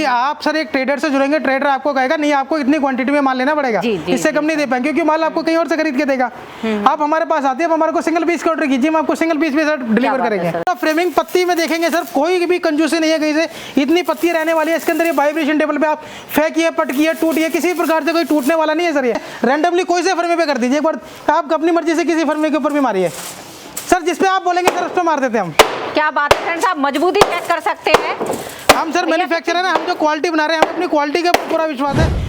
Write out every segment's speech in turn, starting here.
आप सर एक ट्रेडर से जुड़ेंगे, ट्रेडर आपको कहेगा नहीं आपको इतनी क्वांटिटी में माल लेना पड़ेगा, इससे कम नहीं दे पाएंगे क्योंकि माल आपको कहीं और से खरीद के देगा। आप हमारे पास आते हैं, हमारे को सिंगल पीस का ऑर्डर कीजिए, हम आपको सिंगल पीस भी सर डिलीवर करेंगे। फ्रेमिंग पत्ती में देखेंगे सर कोई भी कंजूसी नहीं है कहीं से, इतनी पत्ती रहने वाली है इसके अंदर। ये वाइब्रेशन टेबल पे आप फेंकिए, पटकिए, टूटिए, किसी प्रकार से कोई टूटने वाला नहीं है सर। ये रैंडमली कोई से फर्मे पे कर दीजिए, एक बार आप अपनी मर्जी से किसी फर्मे के ऊपर भी मारिए सर, जिस पे आप बोलेंगे सर उस पर मार देते हैं हम। क्या बात है फ्रेंड्स, आप मजबूती चेक कर सकते हैं। हम सर मैन्युफैक्चरर है ना, हम जो क्वालिटी बना रहे हैं, हमें अपनी क्वालिटी का पूरा विश्वास है।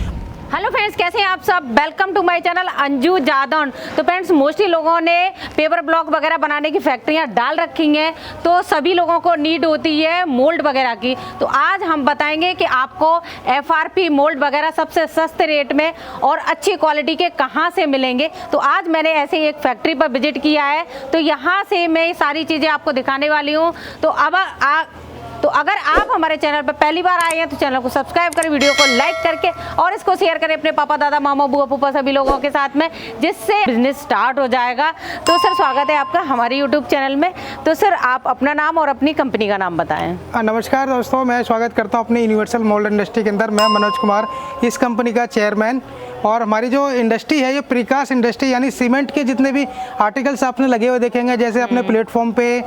हेलो फ्रेंड्स, कैसे हैं आप सब। Welcome to my channel Anju Jadaun. तो फ्रेंड्स मोस्टली लोगों ने पेपर ब्लॉक वगैरह बनाने की फैक्ट्रियां डाल रखी हैं, तो सभी लोगों को नीड होती है मोल्ड वगैरह की। तो आज हम बताएंगे कि आपको एफआरपी मोल्ड वगैरह सबसे सस्ते रेट में और अच्छी क्वालिटी के कहां से मिलेंगे। तो आज मैंने ऐसे ही एक फैक्ट्री पर विजिट किया है, तो यहाँ से मैं सारी चीज़ें आपको दिखाने वाली हूँ। तो अगर आप हमारे चैनल पर पहली बार आए हैं तो चैनल को सब्सक्राइब करें, वीडियो को लाइक करके और इसको शेयर करें अपने पापा, दादा, मामा, बुआ, फूफा सभी लोगों के साथ में, जिससे बिजनेस स्टार्ट हो जाएगा। तो सर स्वागत है आपका हमारे यूट्यूब चैनल में। तो सर आप अपना नाम और अपनी कंपनी का नाम बताएं। नमस्कार दोस्तों, मैं स्वागत करता हूं अपनी यूनिवर्सल मोल्ड इंडस्ट्री के अंदर। मैं मनोज कुमार, इस कंपनी का चेयरमैन। और हमारी जो इंडस्ट्री है ये प्रीकास्ट इंडस्ट्री, यानी सीमेंट के जितने भी आर्टिकल्स आपने लगे हुए देखेंगे, जैसे अपने प्लेटफॉर्म पे,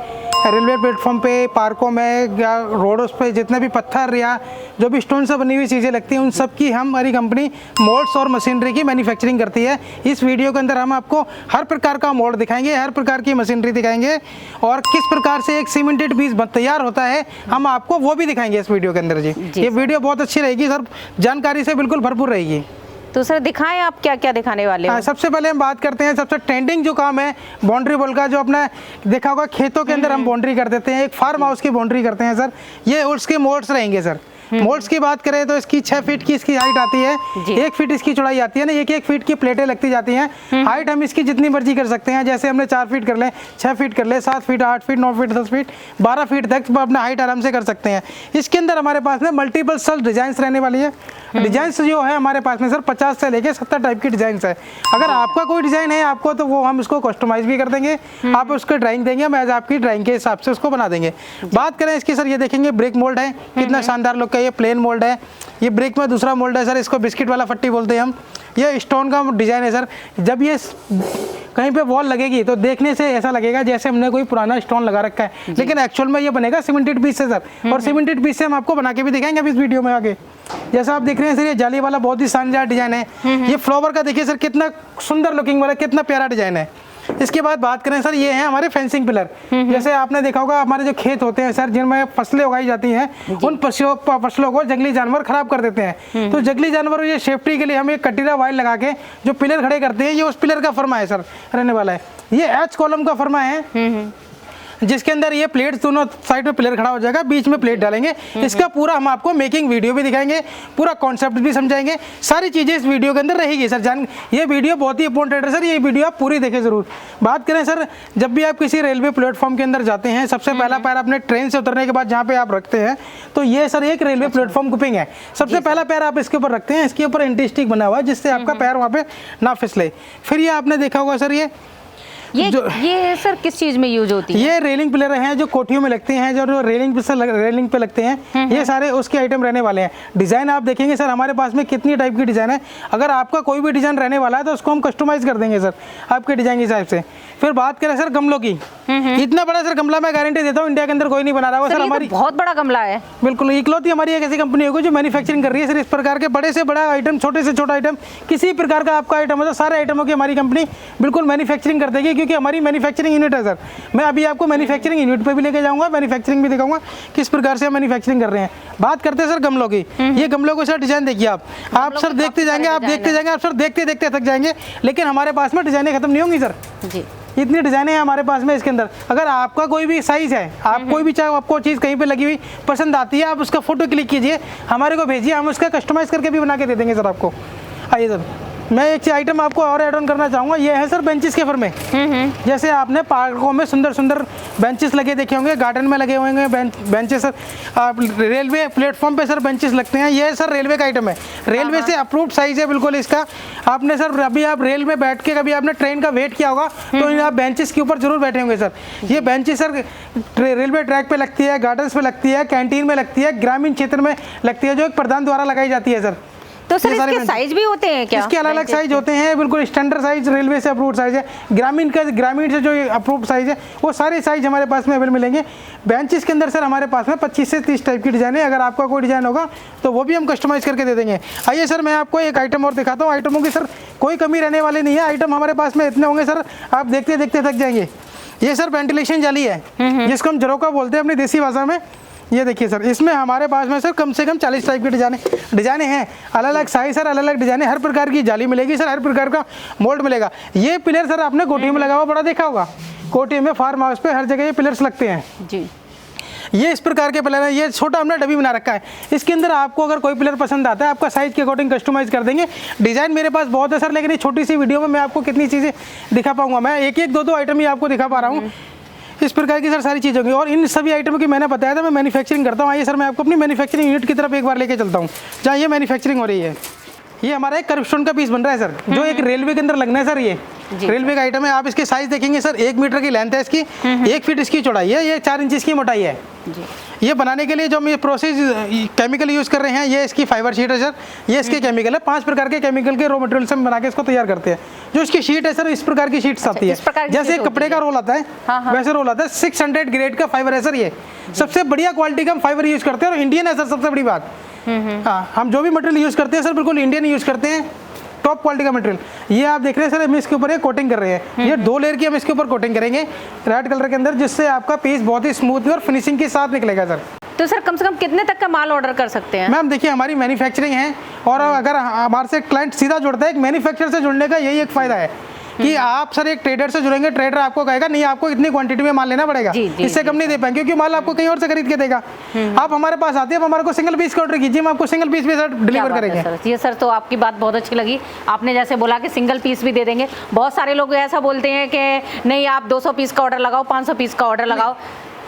रेलवे प्लेटफॉर्म पे, पार्कों में या रोड्स पे जितने भी पत्थर या जो भी स्टोन से बनी हुई चीज़ें लगती हैं, उन सब की हमारी कंपनी मोल्ड्स और मशीनरी की मैन्युफैक्चरिंग करती है। इस वीडियो के अंदर हम आपको हर प्रकार का मोल्ड दिखाएंगे, हर प्रकार की मशीनरी दिखाएंगे और किस प्रकार से एक सीमेंटेड पीस तैयार होता है हम आपको वो भी दिखाएंगे इस वीडियो के अंदर। जी ये वीडियो बहुत अच्छी रहेगी सर, जानकारी से बिल्कुल भरपूर रहेगी। तो सर दिखाएं आप क्या क्या दिखाने वाले हैं। सबसे पहले हम बात करते हैं सबसे ट्रेंडिंग जो काम है बाउंड्री वॉल का, जो आपने देखा होगा खेतों के अंदर हम बाउंड्री कर देते हैं, एक फार्म हाउस की बाउंड्री करते हैं सर। ये उसके मोल्ड्स रहेंगे सर। मोल्ड्स की बात करें तो इसकी 6 फीट की इसकी हाइट आती है, 1 फीट इसकी चौड़ाई आती है ना, 1-1 फीट की प्लेटें लगती जाती हैं। हाइट हम इसकी जितनी मर्जी कर सकते हैं, जैसे हमने 4 फीट कर ले, 6 फीट कर ले, 7 feet, 8 feet, 9 feet, 10 feet, 12 feet तक अपना हाइट आराम से कर सकते हैं। इसके अंदर हमारे पास में मल्टीपल सल डिजाइन रहने वाली है। डिजाइन्स जो है हमारे पास में सर 50 से लेके 70 टाइप की डिजाइन्स है। अगर आपका कोई डिजाइन है आपको, तो वो हम इसको कस्टमाइज भी कर देंगे, आप उसको ड्राइंग देंगे, हम एज आपकी ड्राइंग के हिसाब से उसको बना देंगे। बात करें इसकी सर, ये देखेंगे ब्रिक मोल्ड है, कितना शानदार लुक का। ये प्लेन मोल्ड है, ये ब्रिक में दूसरा मोल्ड है सर, इसको बिस्किट वाला फट्टी बोलते हैं हम। ये स्टोन का डिजाइन है सर। जब ये कहीं पे वॉल लगेगी तो देखने से ऐसा लगेगा जैसे हमने कोई पुराना स्टोन लगा रखा है, लेकिन एक्चुअल में ये बनेगा सीमेंटेड पीस से सर। और सीमेंटेड पीस से हम आपको बना के भी दिखाएंगे अब इस वीडियो में आगे। जैसा आप देख रहे हैं सर, ये जाली वाला बहुत ही शानदार डिजाइन है। ये फ्लावर का देखिए सर, कितना सुंदर लुकिंग वाला, कितना प्यारा डिजाइन है। इसके बाद बात करें सर, ये है हमारे फेंसिंग पिलर। जैसे आपने देखा होगा हमारे जो खेत होते हैं सर, जिनमें फसलें उगाई जाती हैं, उन फसलों को जंगली जानवर खराब कर देते हैं। तो जंगली जानवरों ये सेफ्टी के लिए हम एक कटीरा वायर लगा के जो पिलर खड़े करते हैं, ये उस पिलर का फर्मा है सर, रहने वाला है। ये एच कॉलम का फर्मा है, जिसके अंदर ये प्लेट दोनों साइड में पिलर खड़ा हो जाएगा, बीच में प्लेट डालेंगे। इसका पूरा हम आपको मेकिंग वीडियो भी दिखाएंगे, पूरा कॉन्सेप्ट भी समझाएंगे, सारी चीजें इस वीडियो के अंदर रहेगी सर। ये वीडियो बहुत ही इंपॉर्टेंट है सर, ये वीडियो आप पूरी देखें जरूर। बात करें सर, जब भी आप किसी रेलवे प्लेटफॉर्म के अंदर जाते हैं, सबसे पहला पैर अपने ट्रेन से उतरने के बाद जहाँ पे आप रखते हैं, तो ये सर एक रेलवे प्लेटफॉर्म कुपिंग है। सबसे पहला पैर आप इसके ऊपर रखते हैं, इसके ऊपर एंटी स्टिक बना हुआ है जिससे आपका पैर वहाँ पे ना फिसले। फिर ये आपने देखा होगा सर, ये सर किस चीज में यूज होती है। ये रेलिंग पिलर हैं जो कोठियों में लगते हैं, जो रेलिंग पे लगते हैं, ये सारे उसके आइटम रहने वाले हैं। डिजाइन आप देखेंगे सर हमारे पास में कितनी टाइप की डिजाइन है। अगर आपका कोई भी डिजाइन रहने वाला है तो उसको हम कस्टमाइज कर देंगे सर आपके डिजाइन के हिसाब से। फिर बात करें सर गमलों की, इतना बड़ा सर गमला मैं गारंटी देता हूँ इंडिया के अंदर कोई नहीं बना रहा होगा सर। हमारी बहुत बड़ा गमला है, बिल्कुल इकलौती हमारी एक ऐसी कंपनी होगी जो मैन्युफैक्चरिंग कर रही है सर इस प्रकार के बड़े से बड़ा आइटम, छोटे से छोटा आइटम, किसी प्रकार का आपका आइटम है तो सारे आइटमों की हमारी कंपनी बिल्कुल मैन्युफैक्चरिंग कर देगी, क्योंकि हमारी मैन्युफैक्चरिंग यूनिट है सर। मैं अभी आपको मैन्युफैक्चरिंग यूनिट पे भी लेके जाऊंगा, मैन्युफैक्चरिंग भी दिखाऊंगा किस प्रकार से हम मैन्युफैक्चरिंग कर रहे हैं। बात करते हैं सर गमलों की। ये गमलों को सर डिजाइन देखिए आप सर देखते जाएंगे, आप देखते जाएंगे, आप सर देखते देखते थक जाएंगे, लेकिन हमारे पास में डिजाइनें खत्म नहीं होंगी सर जी। इतनी डिजाइनें हैं हमारे पास में इसके अंदर। अगर आपका कोई भी साइज है, आप कोई भी चाहे आपको चीज़ कहीं पे लगी हुई पसंद आती है, आप उसका फोटो क्लिक कीजिए, हमारे को भेजिए, हम उसका कस्टमाइज करके भी बना के दे देंगे सर आपको। आइए सर। मैं एक आइटम आपको और ऐड ऑन करना चाहूँगा, ये है सर बेंचेस के फर्मे। जैसे आपने पार्कों में सुंदर सुंदर बेंचेस लगे देखे होंगे, गार्डन में लगे होंगे बेंचेस सर, आप रेलवे प्लेटफॉर्म पे सर बेंचेस लगते हैं, ये सर रेलवे का आइटम है, रेलवे से अप्रूव्ड साइज है बिल्कुल इसका। आपने सर अभी आप रेल में बैठ के कभी आपने ट्रेन का वेट किया होगा तो आप बेंचेस के ऊपर जरूर बैठे होंगे सर। ये बेंचेस सर रेलवे ट्रैक पे लगती है, गार्डन्स पे लगती है, कैंटीन में लगती है, ग्रामीण क्षेत्र में लगती है, जो एक प्रधान द्वारा लगाई जाती है सर। तो सर इसके साइज भी होते हैं क्या? इसके अलग अलग साइज होते हैं, बिल्कुल स्टैंडर्ड साइज रेलवे से अप्रूव्ड साइज है, ग्रामीण से जो अप्रूव्ड साइज है वो सारे साइज हमारे पास में अवेलेबल मिलेंगे। बेंचेस के अंदर सर हमारे पास में 25 से 30 टाइप की डिजाइन है, अगर आपका कोई डिजाइन होगा तो वो भी हम कस्टमाइज करके दे देंगे। आइए सर मैं आपको एक आइटम और दिखाता हूँ, आइटमों की सर कोई कमी रहने वाली नहीं है, आइटम हमारे पास में इतने होंगे सर आप देखते देखते थक जाएंगे। ये सर वेंटिलेशन जाली है जिसको हम झरोका बोलते हैं अपनी देसी भाषा में। ये देखिए सर, इसमें हमारे पास में सर कम से कम 40 टाइप की डिजाइने हैं, अलग अलग साइज सर, अलग अलग डिजाइने, हर प्रकार की जाली मिलेगी सर, हर प्रकार का मोल्ड मिलेगा। ये पिलर सर आपने कोठी में लगा हुआ बड़ा देखा होगा, कोठी में फार्म हाउस पे हर जगह ये पिलर्स लगते हैं जी। ये इस प्रकार के पिलर है, ये छोटा हमने डब्बी बना रखा है। इसके अंदर आपको अगर कोई पिलर पसंद आता है आपका साइज के अकॉर्डिंग कस्टमाइज कर देंगे। डिजाइन मेरे पास बहुत है सर, लेकिन ये छोटी सी वीडियो में मैं आपको कितनी चीज़ें दिखा पाऊंगा, मैं एक दो आइटम ही आपको दिखा पा रहा हूँ। इस प्रकार की सर सारी चीज़ होगी, और इन सभी आइटमों की मैंने बताया था मैं मैन्युफैक्चरिंग करता हूँ। आइए सर मैं आपको अपनी मैन्युफैक्चरिंग यूनिट की तरफ एक बार लेके चलता हूँ जहाँ ये मैन्युफैक्चरिंग हो रही है। ये हमारा एक कर्व स्टोन का पीस बन रहा है सर, जो एक रेलवे के अंदर लगना है सर। ये रेलवे का आइटम है, आप इसके साइज देखेंगे सर 1 मीटर की लेंथ है इसकी, 1 फीट इसकी चौड़ाई है, ये 4 इंच की मोटाई है। ये बनाने के लिए जो हम ये प्रोसेस केमिकल यूज़ कर रहे हैं, ये इसकी फाइबर शीट है सर, ये इसके केमिकल है, 5 प्रकार के केमिकल के रॉ मटेरियल से हम बना के इसको तैयार करते हैं। जो इसकी शीट है सर इस प्रकार की शीट्स आती है, जैसे कपड़े का रोल आता है वैसे रोल आता है। 600 ग्रेड का फाइबर है सर, ये सबसे बढ़िया क्वालिटी का हम फाइबर यूज़ करते हैं, और इंडियन है सर सबसे बड़ी बात। हाँ, हम जो भी मटेरियल यूज़ करते हैं सर बिल्कुल इंडियन यूज़ करते हैं, टॉप क्वालिटी का मटेरियल। ये आप देख रहे हैं सर, हम इसके ऊपर कोटिंग कर रहे हैं, ये 2 लेयर की हम इसके ऊपर कोटिंग करेंगे रेड कलर के अंदर, जिससे आपका पीस बहुत ही स्मूथ और फिनिशिंग के साथ निकलेगा सर। तो सर कम से कम कितने तक का माल ऑर्डर कर सकते हैं? मैम देखिए हमारी मैन्युफैक्चरिंग है, और अगर हमारे से क्लाइंट सीधा जुड़ता है, एक मैन्युफैक्चरर से जुड़ने का यही एक फायदा है कि आप सर एक ट्रेडर से जुड़ेंगे, ट्रेडर आपको कहेगा नहीं आपको इतनी क्वांटिटी में माल लेना पड़ेगा, इससे कम नहीं दे पाएंगे, क्योंकि माल आपको कहीं और से खरीद के देगा। आप हमारे पास आते हैं, आप हमारे को सिंगल पीस का ऑर्डर कीजिए, हम आपको सिंगल पीस भी सर डिलीवर करेंगे। ये सर तो आपकी बात बहुत अच्छी लगी, आपने जैसे बोला कि सिंगल पीस भी दे देंगे। बहुत सारे लोग ऐसा बोलते हैं कि नहीं आप 200 पीस का ऑर्डर लगाओ, 500 पीस का ऑर्डर लगाओ,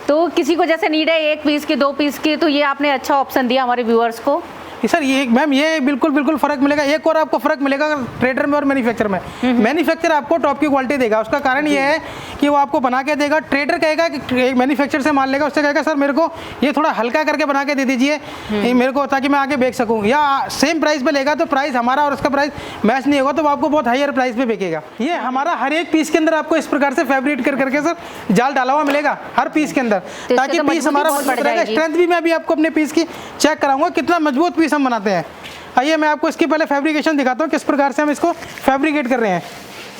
तो किसी को जैसे नीड है 1 पीस की, 2 पीस की, तो ये आपने अच्छा ऑप्शन दिया हमारे व्यूअर्स को। सर ये मैम ये बिल्कुल फ़र्क मिलेगा। एक और आपको फ़र्क मिलेगा ट्रेडर में और मैन्युफैक्चर में। मैन्युफैक्चर आपको टॉप की क्वालिटी देगा, उसका कारण ये है कि वो आपको बना के देगा। ट्रेडर कहेगा कि मैन्युफैक्चर से माल लेगा, उससे कहेगा सर मेरे को ये थोड़ा हल्का करके बना के दे दीजिए मेरे को, ताकि मैं आगे बेच सकूँ। या सेम प्राइस पे लेगा तो प्राइस हमारा और उसका प्राइस मैच नहीं होगा, तो आपको बहुत हायर प्राइस पे बेचेगा। ये हमारा हर एक पीस के अंदर आपको इस प्रकार से फैब्रिकेट कर करके सर जाल डाला हुआ मिलेगा हर पीस के अंदर, ताकि पीस हमारा मजबूत रहेगा। स्ट्रेंथ भी मैं अभी आपको अपने पीस की चेक कराऊंगा कितना मजबूत पीस हम बनाते हैं। आइए मैं आपको इसकी पहले फैब्रिकेशन दिखाता हूँ, किस प्रकार से हम इसको फैब्रिकेट कर रहे हैं।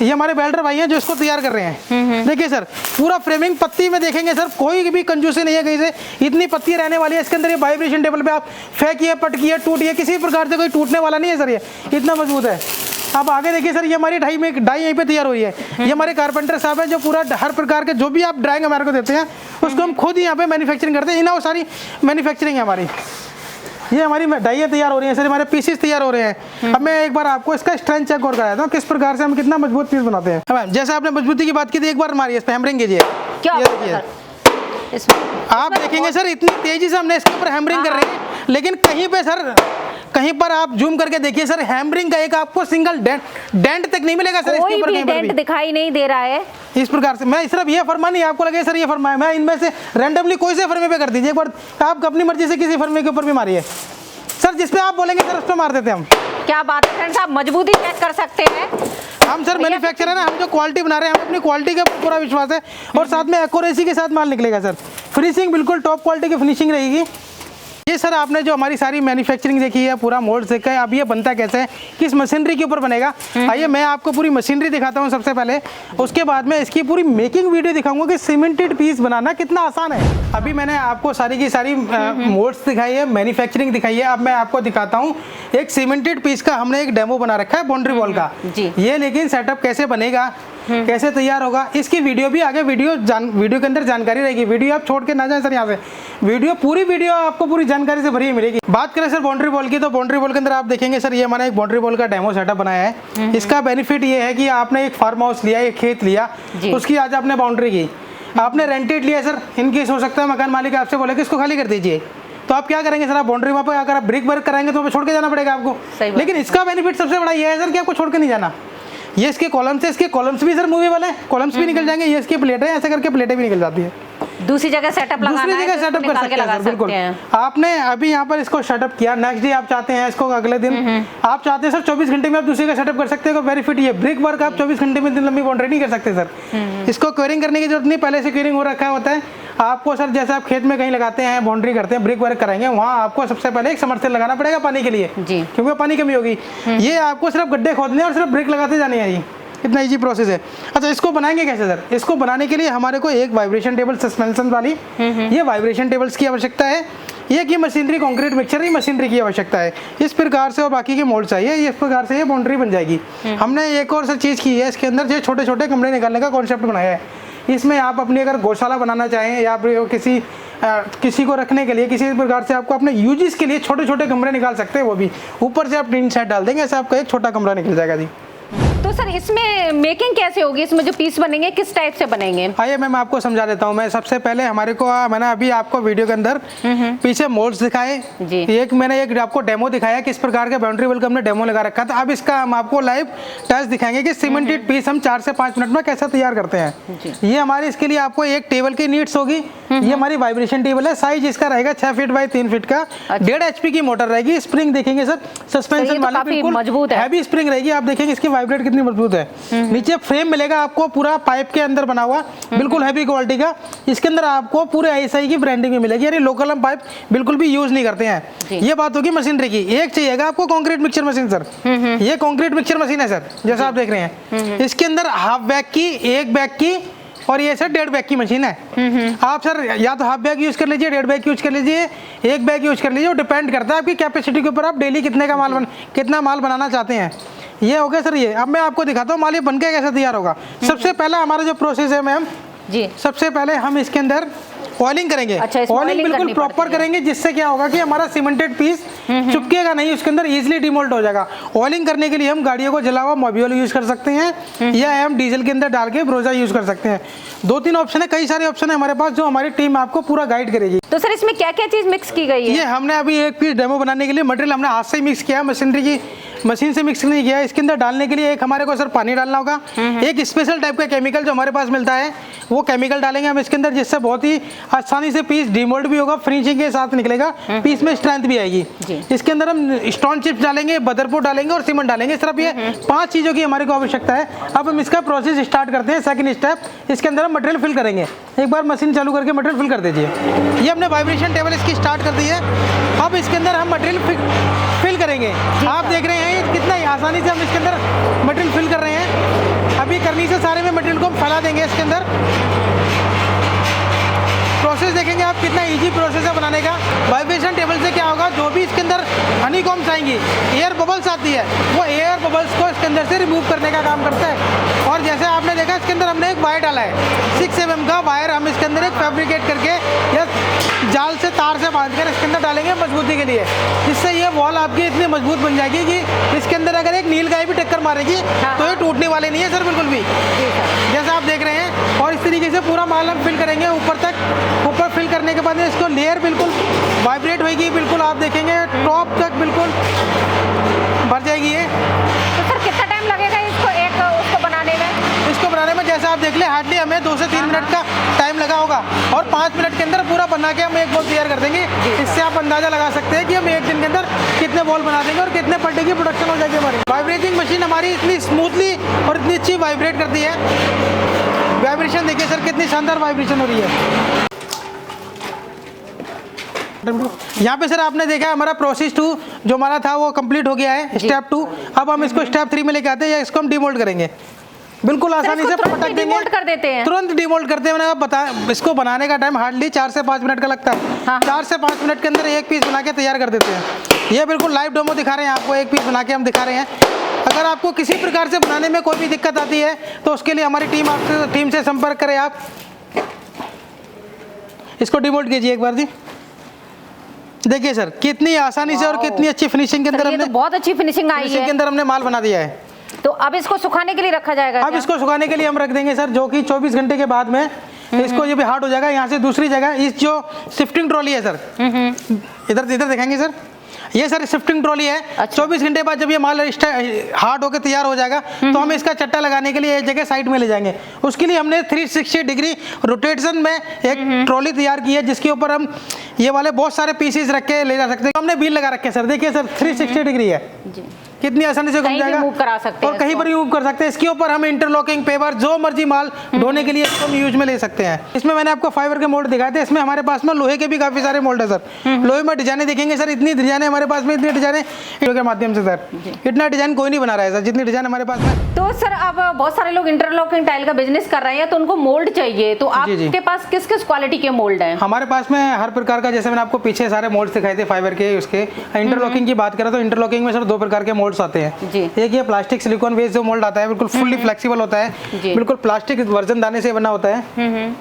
ये हमारे वेल्डर भाई हैं जो इसको तैयार कर रहे हैं। देखिए सर पूरा फ्रेमिंग पत्ती में देखेंगे सर, कोई भी कंजूसी नहीं है कहीं से, इतनी पत्ती रहने वाली है इसके अंदर। ये वाइब्रेशन टेबल पे आप फेंकिए, पटकिए, टूटिए, किसी प्रकार से कोई टूटने वाला नहीं है सर, ये इतना मजबूत है। आप आगे देखिए सर, ये हमारी डाई यहीं पे तैयार हुई है। ये हमारे कारपेंटर साहब हैं जो पूरा हर प्रकार के जो भी आप ड्राइंग हमारे को देते हैं उसको हम खुद ही यहाँ पे मैन्युफैक्चरिंग करते हैं। इना वो सारी मैन्युफैक्चरिंग है हमारी। ये हमारी डाइयाँ तैयार हो रही हैं सर, हमारे पीसेस तैयार हो रहे हैं। अब मैं एक बार आपको इसका स्ट्रेंथ चेक और कराता हूँ किस प्रकार से हम कितना मजबूत पीस बनाते हैं। जैसे आपने मजबूती की बात की थी, एक बार मारिए इस पे हैमरिंग कीजिए। क्या आप देखेंगे सर इतनी तेजी से हमने इसके ऊपर हैमरिंग कर रहे हैं, लेकिन कहीं पर आप जूम करके देखिए सर, हैमरिंग का एक आपको सिंगल डेंट तक नहीं मिलेगा सर, इसके ऊपर कहीं पर भी दिखाई नहीं दे रहा है। इस प्रकार से मैं सिर्फ ये फरमा नहीं आपको लगे सर ये फरमाया, मैं इनमें से रैंडमली कोई से फरमे पे कर दीजिए एक बार, आप अपनी मर्जी से किसी फरमे के ऊपर भी मारिए सर, जिस पे आप बोलेंगे सर उस पे मार देते हैं हम। क्या बात है फ्रेंड्स, आप मजबूती चेक कर सकते हैं। हम सर मैन्युफैक्चरर है ना, हम जो क्वालिटी बना रहे हैं हमें अपनी क्वालिटी का पूरा विश्वास है, और साथ में एक्यूरेसी के साथ माल निकलेगा सर। फिनिशिंग बिल्कुल टॉप क्वालिटी की फिनिशिंग रहेगी। ये सर आपने जो हमारी सारी मैन्युफैक्चरिंग देखी है, पूरा मोल्ड देखा है, अब ये बनता कैसे है, किस मशीनरी के ऊपर बनेगा। आइए मैं आपको पूरी मशीनरी दिखाता हूँ सबसे पहले, उसके बाद में इसकी पूरी मेकिंग वीडियो दिखाऊंगा कि सीमेंटेड पीस बनाना कितना आसान है। अभी मैंने आपको सारी की सारी मोल्ड्स दिखाई है, मैन्युफैक्चरिंग दिखाई है। अब मैं आपको दिखाता हूँ एक सीमेंटेड पीस का हमने एक डेमो बना रखा है बाउंड्री वॉल का। ये लेकिन सेटअप कैसे बनेगा, कैसे तैयार होगा, इसकी वीडियो भी आगे वीडियो के अंदर जानकारी रहेगी। वीडियो आप छोड़ के ना जाए सर, यहाँ से वीडियो पूरी वीडियो आपको पूरी जानकारी से भरी मिलेगी। बात करें सर बाउंड्री बॉल की, तो बाउंड्री बॉल के अंदर आप देखेंगे सर, ये हमारा एक बाउंड्री बॉल का डेमो सेटअप बनाया है। इसका बेनिफिट ये है कि आपने एक फार्म हाउस लिया, एक खेत लिया, उसकी आज आपने बाउंड्री की, आपने रेंटेड लिया सर, इनकेस हो सकता है मकान मालिक आपसे बोले कि इसको खाली कर दीजिए, तो आप क्या करेंगे सर, आप बाउंड्री वहाँ पर अगर आप ब्रिक वर्क कराएंगे तो छोड़ के जाना पड़ेगा आपको। लेकिन इसका बेनिफिट सबसे बड़ा ये है सर कि आपको छोड़ के नहीं जाना। ये इसके कॉलम्स है, इसके कॉलम्स भी सर मूवेबल है, कॉलम्स भी निकल जाएंगे। ये इसकी प्लेटें ऐसे करके प्लेटें भी निकल जाती है, दूसरी जगह सेटअप लगाना है, दूसरी जगह सेटअप कर सकते हैं सर, बिल्कुल। आपने अभी यहाँ पर इसको सेटअप किया, नेक्स्ट डे आप चाहते हैं इसको अगले दिन आप चाहते हैं सर 24 घंटे में आप दूसरी का सेटअप कर सकते हैं। बेनिफिट ये ब्रिक वर्क आप 24 घंटे में इतनी लंबी बाउंड्री नहीं कर सकते सर। इसको क्वेरिंग करने की जरूरत नहीं, पहले से क्वेरिंग हो रखा होता है आपको सर। जैसे आप खेत में कहीं लगाते हैं, बाउंड्री करते हैं, ब्रिक वर्क कराएंगे, वहाँ आपको सबसे पहले एक समरसेल लगाना पड़ेगा पानी के लिए, क्योंकि पानी कमी होगी। ये आपको सिर्फ गड्ढे खोदने और सिर्फ ब्रिक लगाते जाने हैं, इतना इजी प्रोसेस है। अच्छा, इसको बनाएंगे कैसे सर? इसको बनाने के लिए हमारे को एक वाइब्रेशन टेबल सस्पेंशन वाली ये वाइब्रेशन टेबल्स की आवश्यकता है। एक ये मशीनरी कंक्रीट मिक्सचर की मशीनरी की आवश्यकता है। इस प्रकार से और बाकी के मोल्ड चाहिए, इस प्रकार से ये बाउंड्री बन जाएगी। हमने एक और सर चीज़ की है इसके अंदर, जो छोटे छोटे कमरे निकालने का कॉन्सेप्ट बनाया है। इसमें आप अपनी अगर गौशाला बनाना चाहें या किसी को रखने के लिए, किसी प्रकार से आपको अपने यूजेस के लिए छोटे छोटे कमरे निकाल सकते हैं, वो भी ऊपर से आप टीन सेट डाल देंगे, ऐसे आपका एक छोटा कमरा निकल जाएगा जी। तो सर इसमें मेकिंग कैसे होगी, इसमें जो पीस बनेंगे किस टाइप से बनेंगे? आइए मैं आपको समझा देता हूँ। मैं सबसे पहले हमारे को मैंने अभी आपको वीडियो के अंदर पीछे मोल्ड्स दिखाए, मैंने एक आपको डेमो दिखाया किस प्रकार के बाउंड्री वॉल का हमने डेमो लगा रखा था। अब इसका हम आपको लाइव टेस्ट दिखाएंगे कि सीमेंटेड पीस हम 4 से 5 मिनट में कैसे तैयार करते हैं। ये हमारी इसके लिए आपको एक टेबल की नीड्स होगी। ये हमारी वाइब्रेशन टेबल है, साइज इसका रहेगा 6 फीट बाई 3 फीट का, 1.5 HP की मोटर रहेगी। स्प्रिंग देखेंगे सर, सस्पेंशन वाली बिल्कुल मजबूत है, हैवी स्प्रिंग रहेगी। आप देखेंगे इसकी वाइब्रेट कितनी मजबूत है। नीचे फ्रेम मिलेगा आपको पूरा पाइप के अंदर बना हुआ, बिल्कुल हैवी क्वालिटी का। इसके अंदर आपको पूरे ISI की ब्रांडिंग भी मिलेगी, यानी लोकल हम पाइप बिल्कुल भी यूज नहीं करते हैं। ये बात होगी मशीनरी की। एक चाहिएगा आपको कंक्रीट मिक्सचर मशीन सर। ये कंक्रीट मिक्सचर मशीन है सर, जैसा आप देख रहे हैं। इसके अंदर हाफ बैग की, 1 बैग की और ये सर 1.5 बैग की मशीन है। आप सर या तो हाफ बैग यूज कर लीजिए, 1.5 बैग यूज कर लीजिए, 1 बैग यूज कर लीजिए। वो डिपेंड करता है आपकी कैपेसिटी के ऊपर, आप डेली कितना माल बनाना चाहते हैं। ये हो गया सर। ये अब मैं आपको दिखाता हूँ माल ये बन के कैसे तैयार होगा। सबसे पहला हमारा जो प्रोसेस है मैम जी, सबसे पहले हम इसके अंदर ऑयलिंग करेंगे। अच्छा, ऑयलिंग बिल्कुल प्रॉपर करेंगे, जिससे क्या होगा कि हमारा सीमेंटेड पीस चुपकेगा नहीं, उसके अंदर इजीली डिमोल्ड हो जाएगा। ऑयलिंग करने के लिए हम गाड़ियों को जला हुआ मोबियल यूज कर सकते हैं, या हम डीजल के अंदर डाल के ब्रोजा यूज कर सकते हैं। 2-3 ऑप्शन है, कई सारे ऑप्शन है हमारे पास, जो हमारी टीम आपको पूरा गाइड करेगी। तो सर इसमें क्या क्या चीज मिक्स की गई है? ये हमने अभी एक पीस डेमो बनाने के लिए मटेरियल हमने हाथ से ही मिक्स किया, मशीनरी की मशीन से मिक्स नहीं किया। इसके अंदर डालने के लिए एक हमारे को सर पानी डालना होगा, एक स्पेशल टाइप का केमिकल जो हमारे पास मिलता है वो केमिकल डालेंगे हम इसके अंदर, जिससे बहुत ही आसानी से पीस डिमोल्ड भी होगा, फिनिशिंग के साथ निकलेगा, पीस में स्ट्रेंथ भी आएगी। इसके अंदर हम स्टोन चिप्स डालेंगे, बदरपुर डालेंगे और सीमेंट डालेंगे। सिर्फ ये 5 चीज़ों की हमारे को आवश्यकता है। अब हम इसका प्रोसेस स्टार्ट करते हैं। सेकंड स्टेप, इसके अंदर हम मटेरियल फिल करेंगे। एक बार मशीन चालू करके मटेरियल फिल कर दीजिए। ये हमने वाइब्रेशन टेबल इसकी स्टार्ट कर दी है। अब इसके अंदर हम मटेरियल फिल करेंगे। आप देख रहे हैं कितना आसानी से हम इसके अंदर मटेरियल फिल कर रहे हैं। अभी करनी से सारे में मटेरियल को हम फैला देंगे इसके अंदर। प्रोसेस देखेंगे आप, कितना इजी प्रोसेस है बनाने का। वाइब्रेशन टेबल से क्या होगा, जो भी इसके अंदर हनी कॉम्स आएंगी, एयर बबल्स आती है, वो एयर बबल्स को इसके अंदर से रिमूव करने का काम करता है। और जैसे आपने देखा इसके अंदर हमने एक वायर डाला है, 6 mm का वायर हम इसके अंदर एक फैब्रिकेट करके या जाल से तार से बांधकर इसके अंदर डालेंगे मजबूती के लिए। इससे ये वॉल आपकी इतनी मजबूत बन जाएगी कि इसके अंदर अगर एक नील गाय भी टक्कर मारेगी तो ये टूटने वाले नहीं है सर, बिल्कुल भी, जैसा आप देख रहे हैं। और इस तरीके से पूरा माल हम फिल करेंगे ऊपर तक। ऊपर फिल करने के बाद इसको लेयर बिल्कुल वाइब्रेट होगी, बिल्कुल आप देखेंगे टॉप तक बिल्कुल भर जाएगी ये। तो सर कितना टाइम लगेगा उसको बनाने में? इसको बनाने में जैसा आप देख ले, हार्डली हमें 2 से 3 मिनट का टाइम लगा होगा, और 5 मिनट के अंदर पूरा बना के हम एक बॉल तैयार कर देंगे। इससे आप अंदाजा लगा सकते हैं कि हम एक दिन के अंदर कितने बॉल बना देंगे और कितने पर डे की प्रोडक्शन हो जाएगी हमारी। वाइब्रेटिंग मशीन हमारी इतनी स्मूथली और इतनी अच्छी वाइब्रेट करती है। वाइब्रेशन देखिए सर, कितनी शानदार वाइब्रेशन हो रही है। यहाँ पे सर आपने देखा हमारा प्रोसेस 2 जो हमारा था वो कंप्लीट हो गया है, स्टेप 2। अब हम इसको स्टेप 3 में लेके आते हैं, या इसको हम डिमोल्ड करेंगे। बिल्कुल आसानी से पटक देंगे, डिमोल्ड कर देते हैं, तुरंत डिमोल्ड करते हैं। मैंने आप बताया, इसको बनाने का टाइम हार्डली 4 से 5 मिनट का लगता है। 4 से 5 मिनट के अंदर एक पीस बना के तैयार कर देते हैं। ये बिल्कुल लाइव डेमो दिखा रहे हैं आपको, एक पीस बना के हम दिखा रहे हैं। अगर आपको किसी प्रकार से बनाने में कोई भी दिक्कत आती है तो उसके लिए हमारी टीम से संपर्क करें। आप इसको डिमोल्ड कीजिए एक बार जी, देखिए सर कितनी आसानी से और कितनी अच्छी फिनिशिंग के अंदर सर, ये हमने तो बहुत अच्छी फिनिशिंग आई फिनिशिंग के है। अंदर हमने माल बना दिया है। तो अब इसको सुखाने के लिए रखा जाएगा अब क्या? इसको सुखाने के लिए हम रख देंगे सर, जो कि 24 घंटे के बाद में इसको ये भी हार्ड हो जाएगा। यहाँ से दूसरी जगह इस जो शिफ्टिंग ट्रॉली है सर, इधर इधर दिखाएंगे सर, ये सर शिफ्टिंग ट्रॉली है। अच्छा। 24 घंटे बाद जब ये माल हार्ड होकर तैयार हो जाएगा तो हम इसका चट्टा लगाने के लिए एक जगह साइड में ले जाएंगे। उसके लिए हमने 360 डिग्री रोटेशन में एक ट्रॉली तैयार की है, जिसके ऊपर हम ये वाले बहुत सारे पीसेस रख के ले जा सकते हैं। हमने व्हील लगा रखे हैं सर, देखिए सर 360 डिग्री है, जी। कितनी आसानी से घूम कहीं भी जाएगा, मूव करा सकते हैं और कहीं इसको। पर भी मूव कर सकते हैं। इसके ऊपर हम इंटरलॉकिंग पेपर जो मर्जी माल ढोने के लिए इसको हम यूज में ले सकते हैं। इसमें मैंने आपको फाइबर के मोल्ड दिखाए थे, इसमें हमारे पास में लोहे के भी काफी सारे मोल्ड है सर। लोहे में डिजाइने देखेंगे सर, इतनी डिजाइने हमारे पास में, इतनी डिजाइने के माध्यम से सर, इतना डिजाइन कोई नहीं बना रहा है सर जितनी डिजाइन हमारे पास में। तो सर अब बहुत सारे लोग इंटरलॉकिंग टाइल का बिजनेस कर रहे हैं, तो उनको मोल्ड चाहिए, तो जी, जी। आपके पास किस किस क्वालिटी के मोल्ड हैं? हमारे पास में हर प्रकार का, जैसे मैंने आपको पीछे सारे मोल्ड्स दिखाए थे फाइबर के, उसके इंटरलॉकिंग की बात करें तो इंटरलॉकिंग में सर 2 प्रकार के मोल्ड्स आते हैं। जी। एक ये प्लास्टिक सिलिकॉन बेस्ड जो मोल्ड आता है, बिल्कुल फुल्ली फ्लेक्सिबल होता है, जी। बिल्कुल प्लास्टिक वर्जन दाने से बना होता है,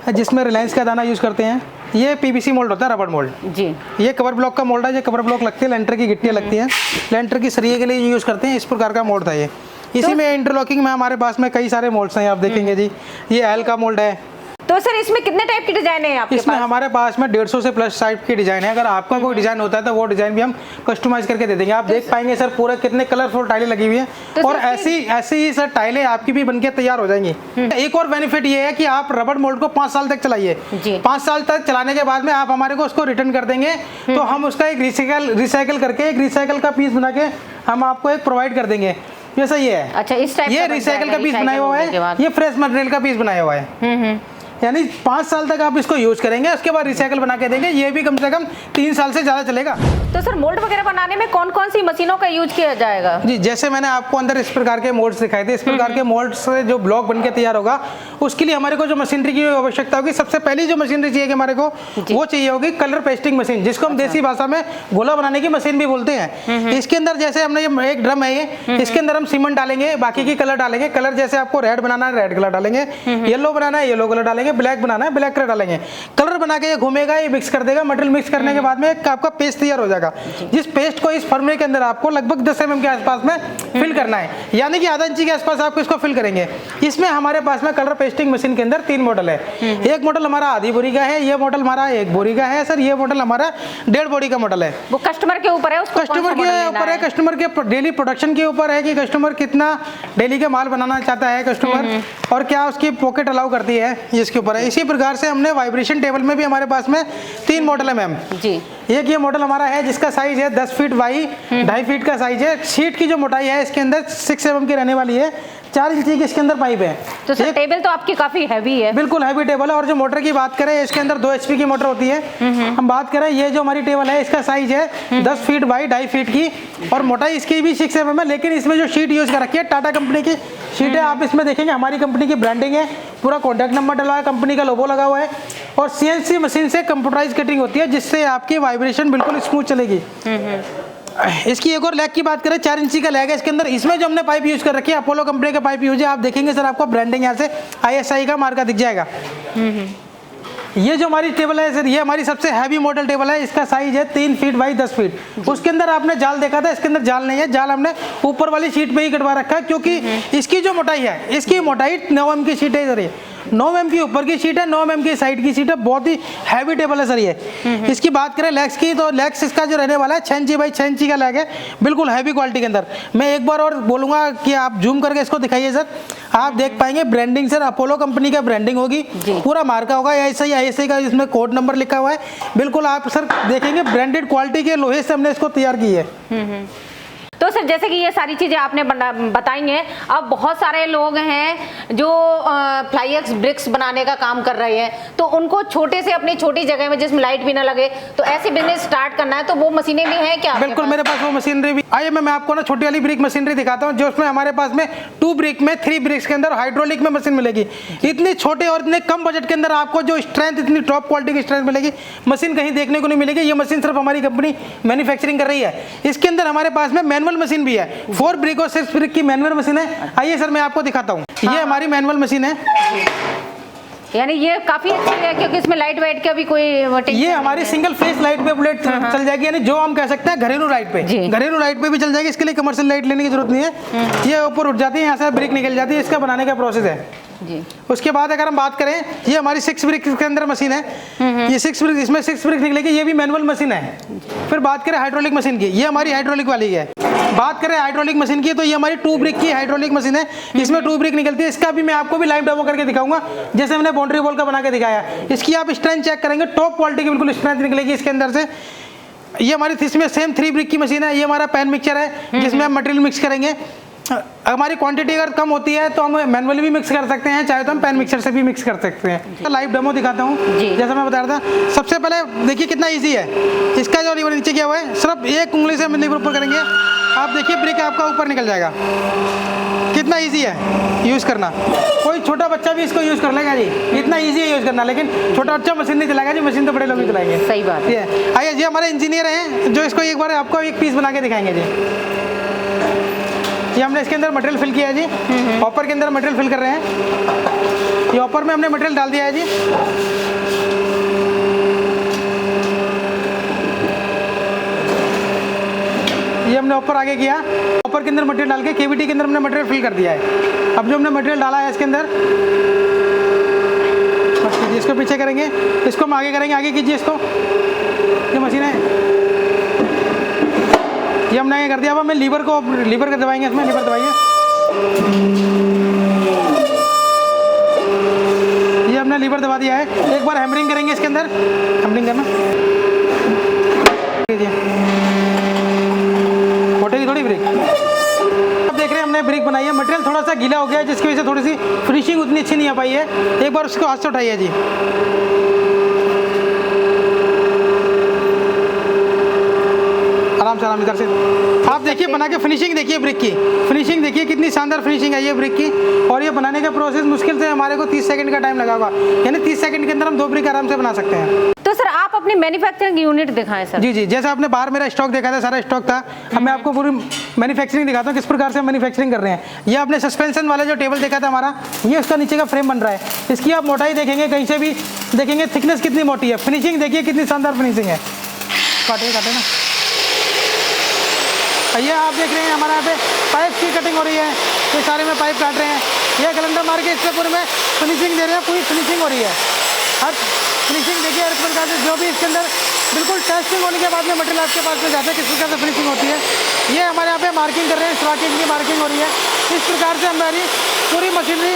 जिसमें रिलायंस का दाना यूज करते हैं। ये पीवीसी मोल्ड होता है, रबड़ मोल्ड। जी। ये कवर ब्लॉक का मोल्ड है, ये कवर ब्लॉक लगती है, लेंटर की गिट्टियाँ लगती हैं, लेंटर की सरिये के लिए यूज करते हैं। इस प्रकार का मोल्ड था ये। इसी में इंटरलॉकिंग में हमारे पास में कई सारे मोल्ड्स हैं, आप देखेंगे जी। ये एल का मोल्ड है। तो सर इसमें कितने टाइप की डिजाइन है आपके इसमें पास? हमारे पास में 150 से प्लस टाइप की डिजाइन है। अगर आपका कोई डिजाइन होता है तो वो डिजाइन भी हम कस्टमाइज करके दे देंगे। आप देख पाएंगे सर पूरा कितने कलरफुल टाइलें लगी हुई है, तो और सर ऐसी ही सर टाइलें आपकी भी बनके तैयार हो जाएंगी। एक और बेनिफिट ये है कि आप रबड़ मोल्ड को 5 साल तक चलाइए। जी। 5 साल तक चलाने के बाद में आप हमारे को उसको रिटर्न कर देंगे, तो हम उसका एक रिसाइकल करके एक रिसाइकल का पीस बना के हम आपको एक प्रोवाइड कर देंगे। जैसा ये है, अच्छा, इस टाइप ये का बन रिसाइकल जाएगा, का पीस recycle बनाया हुआ होने के है, बाद। ये फ्रेश मटेरियल का पीस बनाया हुआ है। यानी 5 साल तक आप इसको यूज करेंगे, उसके बाद रिसाइकल बना के देंगे। ये भी कम से कम 3 साल से ज्यादा चलेगा। तो सर मोल्ड वगैरह बनाने में कौन कौन सी मशीनों का यूज किया जाएगा? जी, जैसे मैंने आपको अंदर इस प्रकार के मोल्ड्स दिखाए थे, इस प्रकार के मोल्ड से जो ब्लॉक बनके तैयार होगा, उसके लिए हमारे को जो मशीनरी की आवश्यकता होगी, सबसे पहली जो मशीनरी चाहिए कि हमारे को, वो चाहिए होगी कलर पेस्टिंग मशीन, जिसको हम देसी भाषा में गोला बनाने की मशीन भी बोलते हैं। इसके अंदर जैसे हमने ये एक ड्रम है, ये इसके अंदर हम सीमेंट डालेंगे, बाकी की कलर डालेंगे। कलर जैसे आपको रेड बनाना है रेड कलर डालेंगे, येलो बनाना है येलो कलर डालेंगे, ब्लैक बनाना है ब्लैक कलर डालेंगे। कलर बना के ये घूमेगा, ये मिक्स कर देगा। मटेरियल मिक्स करने के बाद में एक आपका पेस्ट तैयार हो जाएगा, जिस पेस्ट को इस फॉर्मूले के अंदर आपको लगभग 10 mm के आसपास में फिल करना है, यानी कि आधा इंची के आसपास आपको इसको फिल करेंगे। इसमें हमारे पास में कलर पेस्टिंग मशीन के अंदर 3 मॉडल है। एक मॉडल हमारा आधी बोरी का है, ये मॉडल हमारा 1 बोरी का है सर, ये मॉडल हमारा 1.5 बोरी का मॉडल है। वो कस्टमर के ऊपर है, उसको कस्टमर के ऊपर है, कस्टमर के डेली प्रोडक्शन के ऊपर है कि कस्टमर कितना डेली का माल बनाना चाहता है कस्टमर, और क्या उसकी पॉकेट अलाउ करती है, इसके ऊपर है। इसी प्रकार से हमने वाइब्रेशन टेबल में भी हमारे पास में 3 मॉडल है मैम जी। एक ये मॉडल हमारा है जिसका साइज है 10 फीट बाई 2.5 फीट का साइज है। शीट की जो मोटाई है इसके अंदर 6 mm की रहने वाली है, 4 इंची की इसके अंदर पाइप है। तो सर टेबल तो आपकी काफी हैवी है। बिल्कुल हैवी टेबल है। और जो मोटर की बात करें, इसके अंदर 2 HP की मोटर होती है। हम बात करें, ये जो हमारी टेबल है इसका साइज है 10 फीट बाई 2.5 फीट की, और मोटाई इसकी भी 6 mm है। लेकिन इसमें जो शीट यूज कर रखी है टाटा कंपनी की शीट है। आप इसमें देखेंगे हमारी कंपनी की ब्रांडिंग है, पूरा कॉन्टैक्ट नंबर डला है, कंपनी का लोगो लगा हुआ है, और CNC मशीन से कंप्यूटराइज कटिंग होती है, जिससे आपकी वाइब्रेशन बिल्कुल स्मूथ चलेगी। इसकी एक और लेग की बात करें, 4 इंची का लेग है इसके अंदर। इसमें जो हमने पाइप यूज कर रखी है अपोलो कंपनी का पाइप यूज है। आप देखेंगे सर, आपको ब्रांडिंग यहाँ से ISI का मार्का दिख जाएगा। ये जो हमारी टेबल है सर, ये हमारी सबसे हैवी मॉडल टेबल है। इसका साइज है 3 फीट बाई 10 फीट। उसके अंदर आपने जाल देखा था, इसके अंदर जाल नहीं है। जाल हमने ऊपर वाली शीट पे ही कटवा रखा है, क्योंकि इसकी जो मोटाई है, इसकी मोटाई 9 mm की शीट है सर। ये 9 mm की ऊपर की शीट है, 9 mm की साइड की शीट है। बहुत ही हैवी टेबल है सर ये। इसकी बात करें लेग्स की, तो लेग्स इसका जो रहने वाला है 6 इंची बाई 6 इंची का लेग है, बिल्कुल हैवी क्वालिटी के अंदर। मैं एक बार और बोलूंगा कि आप जूम करके इसको दिखाइए सर, आप देख पाएंगे ब्रांडिंग सर अपोलो कंपनी का ब्रांडिंग होगी, पूरा मार्का होगा ISI का, इसमें कोड नंबर लिखा हुआ है। बिल्कुल आप सर देखेंगे ब्रांडेड क्वालिटी के लोहे से हमने इसको तैयार की है। तो सर जैसे कि ये सारी चीज़ें आपने बताई हैं, अब बहुत सारे लोग हैं जो फ्लाईएक्स ब्रिक्स बनाने का काम कर रहे हैं, तो उनको छोटे से अपनी छोटी जगह में जिसमें लाइट भी ना लगे, तो ऐसे बिजनेस स्टार्ट करना है, तो वो मशीनें भी हैं क्या? बिल्कुल मेरे पास वो मशीनरी भी। आइए मैं आपको ना छोटी वाली ब्रिक मशीनरी दिखाता हूँ, जो उसमें हमारे पास में 2 ब्रिक में 3 ब्रिक्स के अंदर हाइड्रोलिक में मशीन मिलेगी। इतनी छोटे और इतने कम बजट के अंदर आपको जो स्ट्रेंथ, इतनी टॉप क्वालिटी की स्ट्रेंथ मिलेगी, मशीन कहीं देखने को नहीं मिलेगी। ये मशीन सिर्फ हमारी कंपनी मैन्युफैक्चरिंग कर रही है। इसके अंदर हमारे पास में मैनुअल मशीन भी है, 4 ब्रिक और 6 ब्रिक की मैनुअल मशीन है। आइए सर मैं आपको दिखाता हूँ। ये हमारी मैनुअल मशीन है। यानी ये काफी अच्छी है क्योंकि इसमें लाइट वाइट का भी कोई ये हमारी सिंगल फेस लाइट पे बुलेट चल जाएगी, यानी जो हम कह सकते हैं घरेलू लाइट पे, घरेलू लाइट पे भी चल जाएगी। इसके लिए कमर्शियल लाइट लेने की जरूरत नहीं है। ये ऊपर उठ जाती है, यहाँ से ब्रिक निकल जाती है, इसका बनाने का प्रोसेस है जी। उसके बाद अगर हम बात करें, ये हमारी 6 ब्रिक के अंदर मशीन है। ये 6 ब्रिक, इसमें 6 ब्रिक निकलेगी। ये भी मैनुअल मशीन है। फिर बात करें हाइड्रोलिक मशीन की, ये हमारी हाइड्रोलिक वाली है। बात करें हाइड्रोलिक मशीन की तो ये हमारी 2 ब्रिक की हाइड्रोलिक मशीन है। इसमें 2 ब्रिक निकलती है। इसका भी मैं आपको भी लाइव डेमो करके दिखाऊंगा, जैसे मैंने बाउंड्री वॉल का बना के दिखाया। इसकी आप स्ट्रेंथ चेक करेंगे, टॉप क्वालिटी की बिल्कुल स्ट्रेंथ निकलेगी इसके अंदर से। ये हमारी इसमें सेम 3 ब्रिक की मशीन है। ये हमारा पैन मिक्सचर है जिसमें हम मटेरियल मिक्स करेंगे। हमारी क्वांटिटी अगर कम होती है तो हम मैनुअली भी मिक्स कर सकते हैं, चाहे तो हम पैन मिक्सर से भी मिक्स कर सकते हैं। लाइव डेमो दिखाता हूँ, जैसा मैं बता रहा था। सबसे पहले देखिए कितना इजी है। इसका जो लीवर नीचे किया हुआ है, सिर्फ एक उंगली से हम लीवर ऊपर करेंगे, आप देखिए ब्रिक आपका ऊपर निकल जाएगा। कितना इजी है यूज़ करना। कोई छोटा बच्चा भी इसको यूज़ कर लेगा जी, इतना इजी है यूज़ करना। लेकिन छोटा बच्चा मशीन नहीं चलाएगा जी, मशीन तो बड़े लोग ही चलाएंगे। सही बात है। आइए जी, हमारे इंजीनियर हैं जो इसको एक बार आपको एक पीस बना के दिखाएंगे जी। ये हमने इसके अंदर मटेरियल फिल किया है जी, हॉपर के अंदर मटेरियल फिल कर रहे हैं। ये हॉपर में हमने मटेरियल डाल दिया है जी। ये हमने हॉपर आगे किया, हॉपर के अंदर मटेरियल डाल के केवीटी के अंदर हमने मटेरियल फिल कर दिया है। अब जो हमने मटेरियल डाला है इसके अंदर, इसको पीछे करेंगे, इसको हम आगे करेंगे। आगे कीजिए इसको, ये मशीन है, ये हमने ये कर दिया। अब हमें लीवर कर दबाएंगे, इसमें लीवर दबाइए। ये हमने लीवर दबा दिया है। एक बार हैमरिंग करेंगे इसके अंदर, हैमरिंग करना मोटेगी थोड़ी ब्रिक। अब देख रहे हैं हमने ब्रिक बनाई है। मटेरियल थोड़ा सा गीला हो गया है जिसकी वजह से थोड़ी सी फिनिशिंग उतनी अच्छी नहीं आ पाई है। एक बार उसको हाथ से उठाइए जी। आराम से, आराम इधर से। आप देखिए बना के फिनिशिंग देखिए, ब्रिक की फिनिशिंग देखिए, कितनी शानदार फिनिशिंग है ये ब्रिक की। और ये बनाने का प्रोसेस मुश्किल से हमारे को 30 सेकंड का टाइम लगा होगा, यानी 30 सेकंड के अंदर हम 2 ब्रिक आराम से बना सकते हैं। तो सर आप अपनी मैन्युफैक्चरिंग यूनिट दिखाएं सर। जी जी, जैसे आपने बाहर मेरा स्टॉक देखा था, सारा स्टॉक था। अब मैं आपको पूरी मैन्युफैक्चरिंग दिखाता हूँ किस प्रकार से हम मैन्युफैक्चरिंग कर रहे हैं। ये आपने सस्पेंशन वाला जो टेबल देखा था हमारा, ये उसका नीचे का फ्रेम बन रहा है। इसकी आप मोटाई देखेंगे, कहीं से भी देखेंगे, थिकनेस कितनी मोटी है। फिनिशिंग देखिए कितनी शानदार फिनिशिंग है। काटे काटे ना, ये आप देख रहे हैं हमारे यहाँ पे पाइप की कटिंग हो रही है। ये सारे में पाइप काट रहे हैं। ये कैलेंडर मार के इससे पूरे में फिनिशिंग दे रहे हैं, पूरी फिनिशिंग हो रही है। हर फिनिशिंग देखिए हर प्रकार से, जो भी इसके अंदर बिल्कुल टेस्टिंग होने के बाद में मटेरियल आपके पास में जाता है, किस प्रकार से फिनिशिंग होती है। ये हमारे यहाँ पे मार्किंग कर रहे हैं, स्ट्राकिंग की मार्किंग हो रही है। इस प्रकार से हमारी पूरी मशीनरी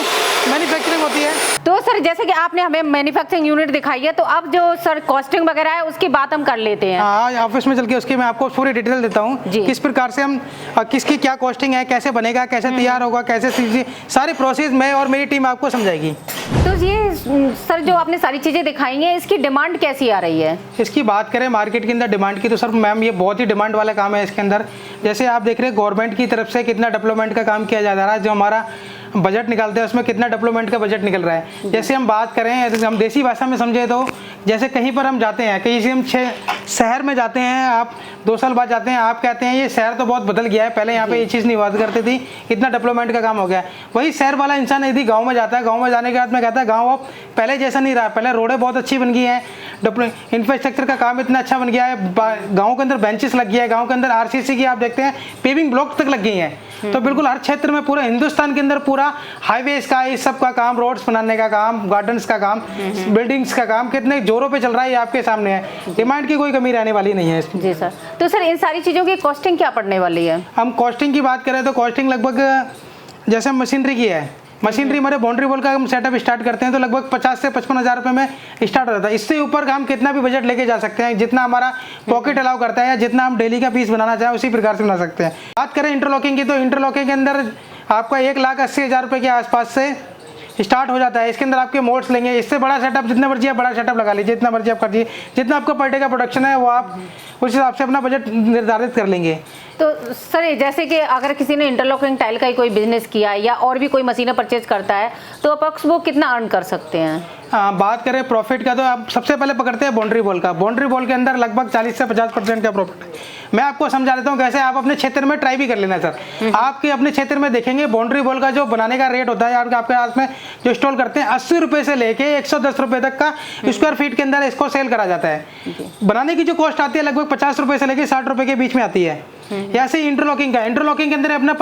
मैन्युफैक्चरिंग होती है। तो सर जैसे कि आपने हमें मैन्युफैक्चरिंग यूनिट दिखाई है, तो अब जो सर कॉस्टिंग वगैरह है उसकी बात हम कर लेते हैं। हाँ, ऑफिस में चल के उसकी मैं आपको पूरी डिटेल देता हूँ, किस प्रकार से हम किसकी क्या कॉस्टिंग है, कैसे बनेगा, कैसे तैयार होगा, कैसे सारी प्रोसेस मैं और मेरी टीम आपको समझाएगी। तो ये सर जो आपने सारी चीज़ें दिखाई हैं, इसकी डिमांड कैसी आ रही है? इसकी बात करें मार्केट के अंदर डिमांड की, तो सर मैम ये बहुत ही डिमांड वाला काम है इसके अंदर। जैसे आप देख रहे हैं गवर्नमेंट की तरफ से कितना डेवलपमेंट का काम किया जा रहा है, जो हमारा बजट निकालते हैं उसमें कितना डेवलपमेंट का बजट निकल रहा है। जैसे हम बात करें, हम देसी भाषा में समझे तो जैसे कहीं पर हम जाते हैं, कहीं से हम शहर में जाते हैं, आप 2 साल बाद जाते हैं, आप कहते हैं ये शहर तो बहुत बदल गया है, पहले यहाँ पे ये चीज़ नहीं हुआ करती थी, इतना डेवलपमेंट का काम हो गया है। वही शहर वाला इंसान यदि गाँव में जाता है, गाँव में जाने के बाद में कहता है गाँव अब पहले जैसा नहीं रहा, पहले रोडें बहुत अच्छी बन गई हैं, इंफ्रास्ट्रक्चर का काम इतना अच्छा बन गया है, गाँव के अंदर बेंचेस लग गया है, गाँव के अंदर RCC की आप देखते हैं पेविंग ब्लॉक तक लग गई हैं। तो बिल्कुल हर क्षेत्र में, पूरे हिंदुस्तान के अंदर पूरा हाईवेज का, इस सब का काम, रोड्स बनाने का काम, गार्डन्स का काम, बिल्डिंग्स का काम कितने जोरों पे चल रहा है, ये आपके सामने है। डिमांड की कोई कमी रहने वाली नहीं है इसमें। जी सर। तो सर इन सारी चीज़ों की कॉस्टिंग क्या पड़ने वाली है? हम कॉस्टिंग की बात करें तो कॉस्टिंग लगभग, जैसे हम मशीनरी की है, मशीनरी हमारे बाउंड्री वॉल का हम सेटअप स्टार्ट करते हैं तो लगभग 50 से 55 हज़ार रुपये में स्टार्ट हो जाता है। इससे ऊपर का हम कितना भी बजट लेके जा सकते हैं, जितना हमारा पॉकेट अलाउ करता है या जितना हम डेली का पीस बनाना चाहें उसी प्रकार से बना सकते हैं। बात करें इंटरलॉकिंग की, तो इंटरलॉकिंग के अंदर आपका 1,80,000 रुपये के आसपास से स्टार्ट हो जाता है। इसके अंदर आपके मोड्स लेंगे, इससे बड़ा सेटअप जितना मर्जी आप बड़ा सेटअप लगा लीजिए, जितना मर्जी आप कर लीजिए, जितना आपका पर डे का प्रोडक्शन है वो आप उस हिसाब से अपना बजट निर्धारित कर लेंगे। तो सर जैसे कि अगर किसी ने इंटरलॉकिंग टाइल का ही कोई बिजनेस किया है या और भी कोई मशीनें परचेज करता है तो अप्रोक्स वो कितना अर्न कर सकते हैं? बात करें प्रॉफिट का तो आप सबसे पहले पकड़ते हैं बाउंड्री वॉल का। बाउंड्री वॉल के अंदर लगभग 40 से 50% का प्रॉफिट है। मैं आपको समझा देता हूँ कैसे, आप अपने क्षेत्र में ट्राई भी कर लेना सर। आपके अपने क्षेत्र में देखेंगे बाउंड्री वॉल का जो बनाने का रेट होता है और आपके हाथ में जो इंस्टॉल करते हैं 80 रुपये से लेके 110 रुपये तक का स्क्वायर फीट के अंदर इसको सेल करा जाता है। बनाने की जो कॉस्ट आती है लगभग 50 रुपये से लेके 60 रुपये के बीच में आती है। ऐसे ही इंटरलॉकिंग के अंदर अपना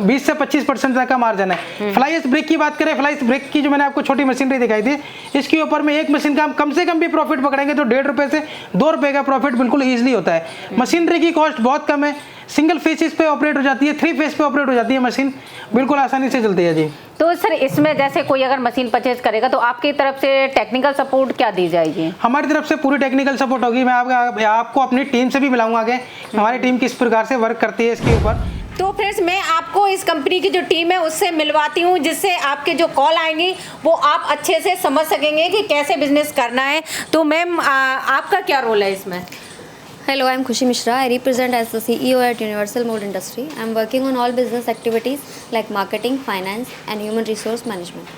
20 से 25% तक का मार्जिन है। फ्लाईएश ब्रिक की बात करें, फ्लाईएश ब्रिक की जो मैंने आपको छोटी मशीनरी दिखाई थी, इसके ऊपर में एक मशीन का कम से कम भी प्रॉफिट पकड़ेंगे तो 1.5 रुपये से 2 रुपये का प्रॉफिट बिल्कुल ईजिली होता है। मशीनरी की कॉस्ट बहुत कम है, सिंगल फेस पे ऑपरेट हो जाती है, 3 फेस पे ऑपरेट हो जाती है मशीन, बिल्कुल आसानी से चलती है जी। तो सर इसमें जैसे कोई अगर मशीन परचेज करेगा तो आपकी तरफ से टेक्निकल सपोर्ट क्या दी जाएगी? हमारी तरफ से पूरी टेक्निकल सपोर्ट होगी। मैं आपको अपनी टीम से भी मिलाऊंगा आगे, हमारी टीम किस प्रकार से वर्क करती है इसके ऊपर। तो फ्रेंड्स मैं आपको इस कंपनी की जो टीम है उससे मिलवाती हूँ, जिससे आपके जो कॉल आएंगी वो आप अच्छे से समझ सकेंगे कि कैसे बिजनेस करना है। तो मैम आपका क्या रोल है इसमें? Hello, I'm Khushi Mishra. I represent as the CEO at Universal Mold Industry. I'm working on all business activities like marketing, finance and human resource management.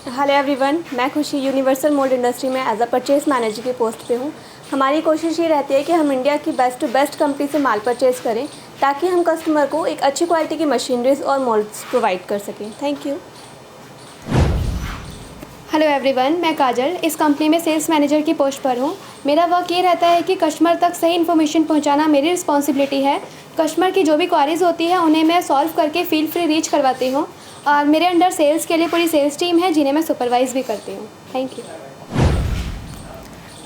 Hello everyone, मैं खुशी universal mould industry में as a purchase manager की post पे हूँ। हमारी कोशिश ये रहती है कि हम इंडिया की बेस्ट टू बेस्ट कंपनी से माल परचेज करें ताकि हम कस्टमर को एक अच्छी क्वालिटी की मशीनरीज और मोल्ड्स प्रोवाइड कर सकें। Thank you. हेलो एवरीवन, मैं काजल इस कंपनी में सेल्स मैनेजर की पोस्ट पर हूँ। मेरा वर्क ये रहता है कि कस्टमर तक सही इन्फॉर्मेशन पहुँचाना मेरी रिस्पॉन्सिबिलिटी है। कस्टमर की जो भी क्वारीज होती है उन्हें मैं सॉल्व करके फील फ्री रीच करवाती हूँ और मेरे अंडर सेल्स के लिए पूरी सेल्स टीम है जिन्हें मैं सुपरवाइज भी करती हूँ। Thank you.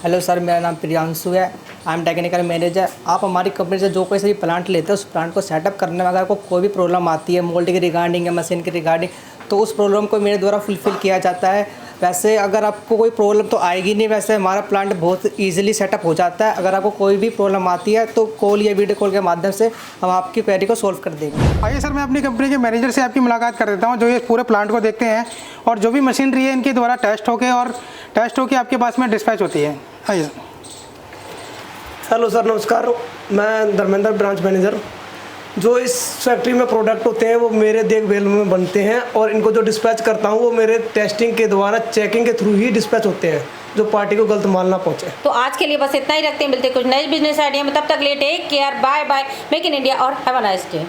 हेलो सर, मेरा नाम प्रियांशु है। I am technical manager. आप हमारी कंपनी से जो कोई सा भी प्लांट लेते हैं उस प्लांट को सेटअप करने में अगर आपको कोई भी प्रॉब्लम आती है मोल्ड के रिगार्डिंग या मशीन के रिगार्डिंग, तो उस प्रॉब्लम को मेरे द्वारा फुलफ़िल किया जाता है। वैसे अगर आपको कोई प्रॉब्लम तो आएगी नहीं, वैसे हमारा प्लांट बहुत ईजिली सेटअप हो जाता है। अगर आपको कोई भी प्रॉब्लम आती है तो कॉल या वीडियो कॉल के माध्यम से हम आपकी क्वेरी को सॉल्व कर देंगे। आइए सर, मैं अपनी कंपनी के मैनेजर से आपकी मुलाकात कर देता हूँ जो ये पूरे प्लांट को देखते हैं और जो भी मशीनरी है इनके द्वारा टेस्ट होके आपके पास में डिस्पैच होती है। आइए सर। हेलो सर, नमस्कार। मैं धर्मेंद्र, ब्रांच मैनेजर। जो इस फैक्ट्री में प्रोडक्ट होते हैं वो मेरे देखभाल में बनते हैं और इनको जो डिस्पैच करता हूँ वो मेरे टेस्टिंग के द्वारा चेकिंग के थ्रू ही डिस्पैच होते हैं, जो पार्टी को गलत माल ना पहुँचे। तो आज के लिए बस इतना ही रखते हैं, मिलते कुछ नए बिजनेस आइडिया में। तब तक ले take care, bye bye, make in India और हैव अ नाइस डे।